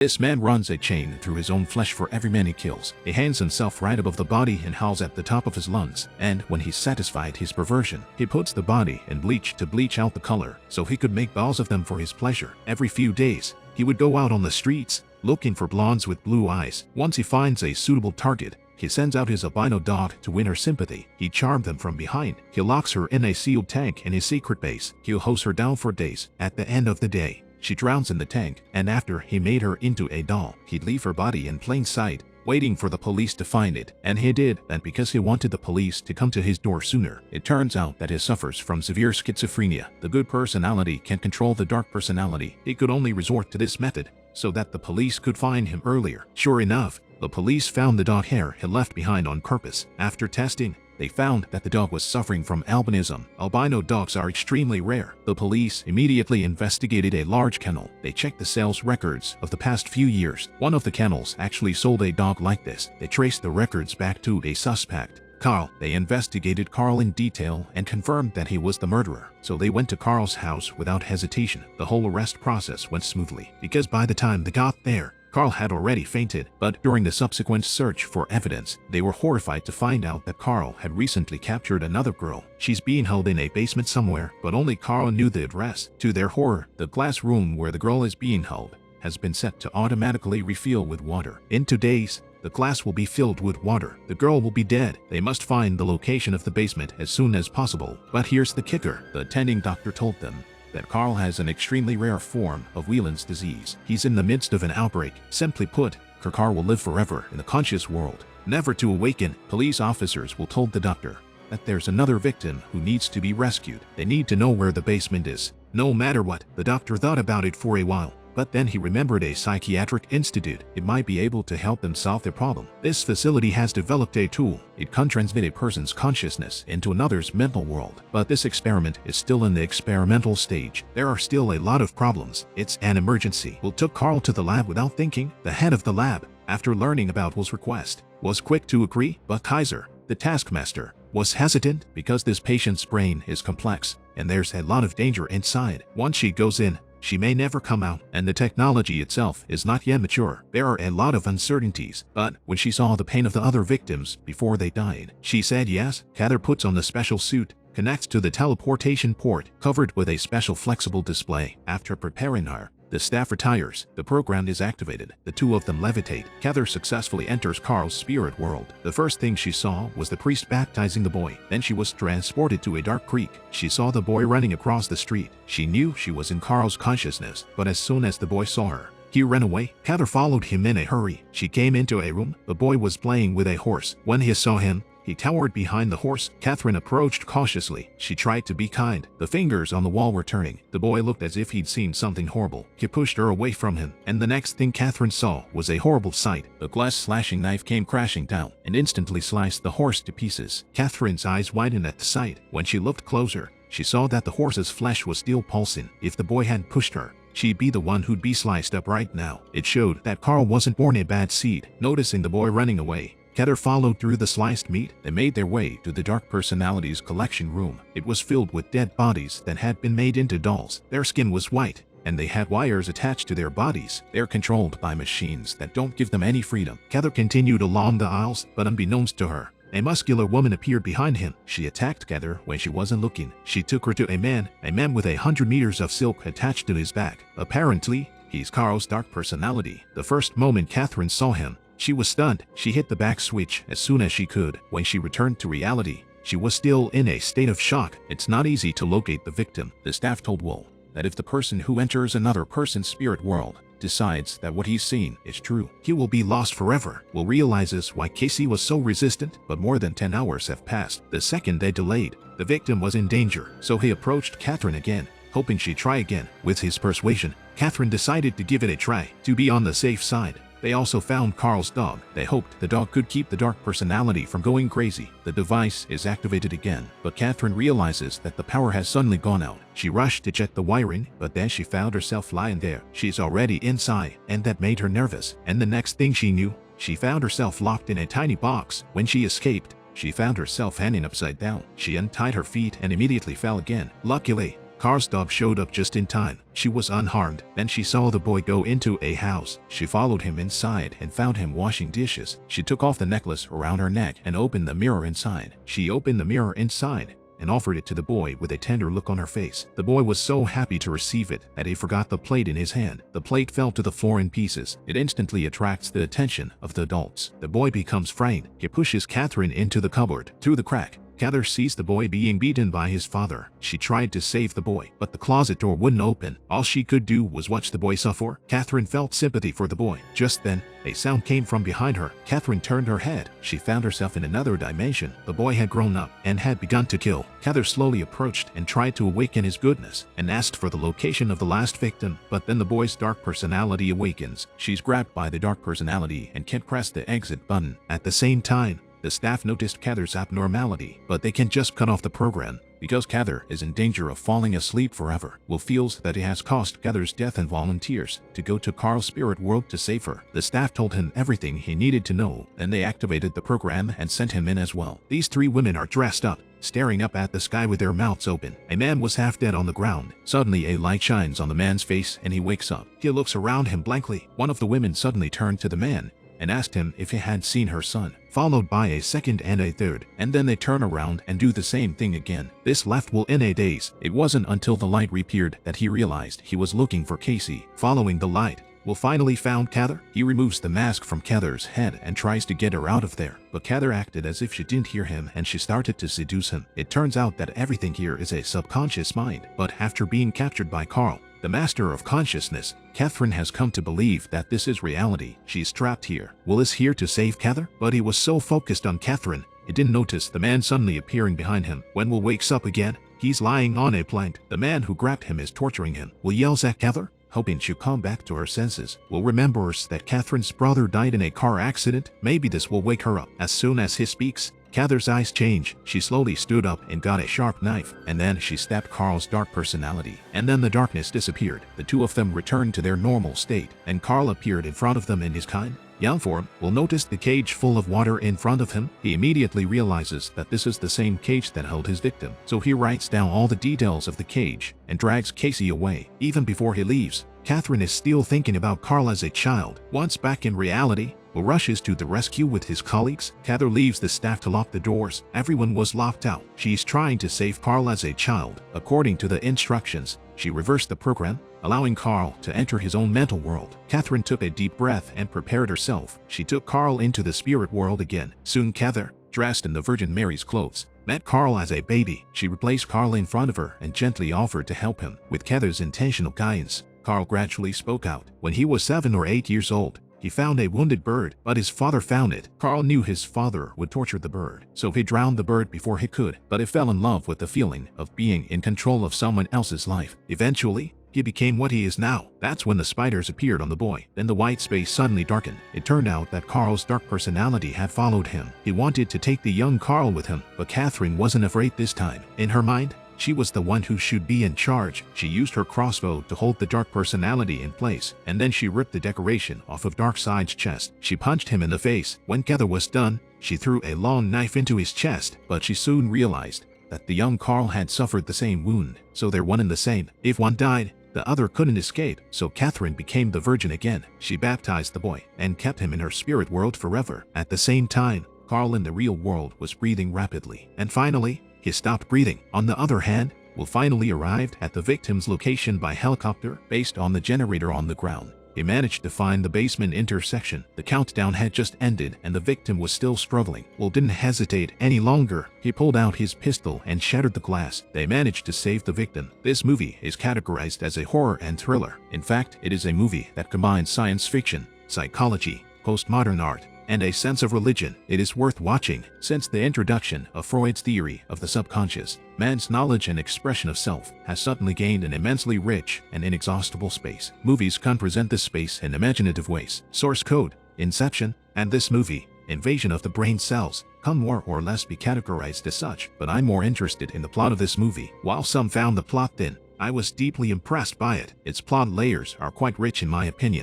This man runs a chain through his own flesh for every man he kills. He hangs himself right above the body and howls at the top of his lungs. And when he's satisfied his perversion, he puts the body in bleach to bleach out the color, so he could make balls of them for his pleasure. Every few days, he would go out on the streets, looking for blondes with blue eyes. Once he finds a suitable target, he sends out his albino dog to win her sympathy. He charms them from behind. He locks her in a sealed tank in his secret base. He'll hose her down for days. At the end of the day, she drowns in the tank, and after he made her into a doll, he'd leave her body in plain sight, waiting for the police to find it. And he did that because he wanted the police to come to his door sooner. It turns out that he suffers from severe schizophrenia. The good personality can control the dark personality. He could only resort to this method so that the police could find him earlier. Sure enough, the police found the dog hair he left behind on purpose. After testing, they found that the dog was suffering from albinism. Albino dogs are extremely rare. The police immediately investigated a large kennel. They checked the sales records of the past few years. One of the kennels actually sold a dog like this. They traced the records back to a suspect, Carl. They investigated Carl in detail and confirmed that he was the murderer. So they went to Carl's house without hesitation. The whole arrest process went smoothly, because by the time they got there, Carl had already fainted. But during the subsequent search for evidence, they were horrified to find out that Carl had recently captured another girl. She's being held in a basement somewhere, but only Carl knew the address. To their horror, the glass room where the girl is being held has been set to automatically refill with water. In 2 days, the glass will be filled with water. The girl will be dead. They must find the location of the basement as soon as possible. But here's the kicker. The attending doctor told them that Carl has an extremely rare form of Wieland's disease. He's in the midst of an outbreak. Simply put, Carl will live forever in the conscious world, never to awaken. Police officers will told the doctor that there's another victim who needs to be rescued. They need to know where the basement is, no matter what. The doctor thought about it for a while, but then he remembered a psychiatric institute. It might be able to help them solve their problem. This facility has developed a tool. It can transmit a person's consciousness into another's mental world. But this experiment is still in the experimental stage. There are still a lot of problems. It's an emergency. Will took Carl to the lab without thinking. The head of the lab, after learning about Will's request, was quick to agree, but Kaiser, the taskmaster, was hesitant because this patient's brain is complex, and there's a lot of danger inside. Once she goes in, she may never come out, and the technology itself is not yet mature. There are a lot of uncertainties, but when she saw the pain of the other victims before they died, she said yes. Katherine puts on the special suit, connects to the teleportation port, covered with a special flexible display. After preparing her, the staff retires. The program is activated. The two of them levitate. Katherine successfully enters Carl's spirit world. The first thing she saw was the priest baptizing the boy. Then she was transported to a dark creek. She saw the boy running across the street. She knew she was in Carl's consciousness, but as soon as the boy saw her, he ran away. Katherine followed him in a hurry. She came into a room. The boy was playing with a horse. When he saw him, he towered behind the horse. Katherine approached cautiously. She tried to be kind. The fingers on the wall were turning. The boy looked as if he'd seen something horrible. He pushed her away from him, and the next thing Katherine saw was a horrible sight. The glass slashing knife came crashing down and instantly sliced the horse to pieces. Katherine's eyes widened at the sight. When she looked closer, she saw that the horse's flesh was still pulsing. If the boy hadn't pushed her, she'd be the one who'd be sliced up right now. It showed that Carl wasn't born a bad seed. Noticing the boy running away, Katherine followed through the sliced meat. They made their way to the Dark Personalities collection room. It was filled with dead bodies that had been made into dolls. Their skin was white, and they had wires attached to their bodies. They're controlled by machines that don't give them any freedom. Katherine continued along the aisles, but unbeknownst to her, a muscular woman appeared behind him. She attacked Katherine when she wasn't looking. She took her to a man with 100 meters of silk attached to his back. Apparently, he's Carl's dark personality. The first moment Katherine saw him, she was stunned. She hit the back switch as soon as she could. When she returned to reality, she was still in a state of shock. It's not easy to locate the victim. The staff told Will that if the person who enters another person's spirit world decides that what he's seen is true, he will be lost forever. Will realizes why Casey was so resistant, but more than 10 hours have passed. The second they delayed, the victim was in danger, so he approached Katherine again, hoping she'd try again. With his persuasion, Katherine decided to give it a try, to be on the safe side. They also found Carl's dog. They hoped the dog could keep the dark personality from going crazy. The device is activated again, but Katherine realizes that the power has suddenly gone out. She rushed to check the wiring, but then she found herself lying there. She's already inside, and that made her nervous. And the next thing she knew, she found herself locked in a tiny box. When she escaped, she found herself hanging upside down. She untied her feet and immediately fell again. Luckily, Carl's dog showed up just in time. She was unharmed. Then she saw the boy go into a house. She followed him inside and found him washing dishes. She took off the necklace around her neck and opened the mirror inside. She opened the mirror inside and offered it to the boy with a tender look on her face. The boy was so happy to receive it that he forgot the plate in his hand. The plate fell to the floor in pieces. It instantly attracts the attention of the adults. The boy becomes frightened. He pushes Katherine into the cupboard. Through the crack, Katherine sees the boy being beaten by his father. She tried to save the boy, but the closet door wouldn't open. All she could do was watch the boy suffer. Katherine felt sympathy for the boy. Just then, a sound came from behind her. Katherine turned her head. She found herself in another dimension. The boy had grown up and had begun to kill. Katherine slowly approached and tried to awaken his goodness and asked for the location of the last victim. But then the boy's dark personality awakens. She's grabbed by the dark personality and can't press the exit button. At the same time, the staff noticed Katherine's abnormality, but they can just cut off the program because Katherine is in danger of falling asleep forever. Will feels that it has caused Katherine's death and volunteers to go to Carl's spirit world to save her. The staff told him everything he needed to know, and they activated the program and sent him in as well. These three women are dressed up, staring up at the sky with their mouths open. A man was half dead on the ground. Suddenly a light shines on the man's face and he wakes up. He looks around him blankly. One of the women suddenly turned to the man and asked him if he had seen her son, followed by a second and a third, and then they turn around and do the same thing again. This left Will in a daze. It wasn't until the light reappeared that he realized he was looking for Casey. Following the light, Will finally found Katherine. He removes the mask from Katherine's head and tries to get her out of there, but Katherine acted as if she didn't hear him and she started to seduce him. It turns out that everything here is a subconscious mind, but after being captured by Carl, the master of consciousness, Katherine has come to believe that this is reality. She's trapped here. Will is here to save Katherine, but he was so focused on Katherine, he didn't notice the man suddenly appearing behind him. When Will wakes up again, he's lying on a plank. The man who grabbed him is torturing him. Will yells at Katherine, hoping she'll come back to her senses. Will remembers that Katherine's brother died in a car accident. Maybe this will wake her up. As soon as he speaks, Katherine's eyes change. She slowly stood up and got a sharp knife, and then she stabbed Carl's dark personality. And then the darkness disappeared. The two of them returned to their normal state, and Carl appeared in front of them in his kind, young form. Will noticed the cage full of water in front of him. He immediately realizes that this is the same cage that held his victim. So he writes down all the details of the cage and drags Casey away. Even before he leaves, Katherine is still thinking about Carl as a child. Once back in reality, Will rushes to the rescue with his colleagues. Katherine leaves the staff to lock the doors. Everyone was locked out. She's trying to save Carl as a child. According to the instructions, she reversed the program, allowing Carl to enter his own mental world. Katherine took a deep breath and prepared herself. She took Carl into the spirit world again. Soon Katherine, dressed in the Virgin Mary's clothes, met Carl as a baby. She replaced Carl in front of her and gently offered to help him. With Katherine's intentional guidance, Carl gradually spoke out. When he was 7 or 8 years old, he found a wounded bird, but his father found it. Carl knew his father would torture the bird, so he drowned the bird before he could, but he fell in love with the feeling of being in control of someone else's life. Eventually, he became what he is now. That's when the spiders appeared on the boy. Then the white space suddenly darkened. It turned out that Carl's dark personality had followed him. He wanted to take the young Carl with him, but Katherine wasn't afraid this time. In her mind, she was the one who should be in charge. She used her crossbow to hold the dark personality in place, and then she ripped the decoration off of Darkseid's chest. She punched him in the face. When Katherine was done, she threw a long knife into his chest, but she soon realized that the young Carl had suffered the same wound, so they're one and the same. If one died, the other couldn't escape, so Katherine became the virgin again. She baptized the boy and kept him in her spirit world forever. At the same time, Carl in the real world was breathing rapidly, and finally, he stopped breathing. On the other hand, Will finally arrived at the victim's location by helicopter based on the generator on the ground. He managed to find the basement intersection. The countdown had just ended and the victim was still struggling. Will didn't hesitate any longer. He pulled out his pistol and shattered the glass. They managed to save the victim. This movie is categorized as a horror and thriller. In fact, it is a movie that combines science fiction, psychology, postmodern art, and a sense of religion. It is worth watching. Since the introduction of Freud's theory of the subconscious, man's knowledge and expression of self has suddenly gained an immensely rich and inexhaustible space. Movies can present this space in imaginative ways. Source code, Inception, and this movie, Invasion of the Brain Cells, can more or less be categorized as such, but I'm more interested in the plot of this movie. While some found the plot thin, I was deeply impressed by it. Its plot layers are quite rich in my opinion.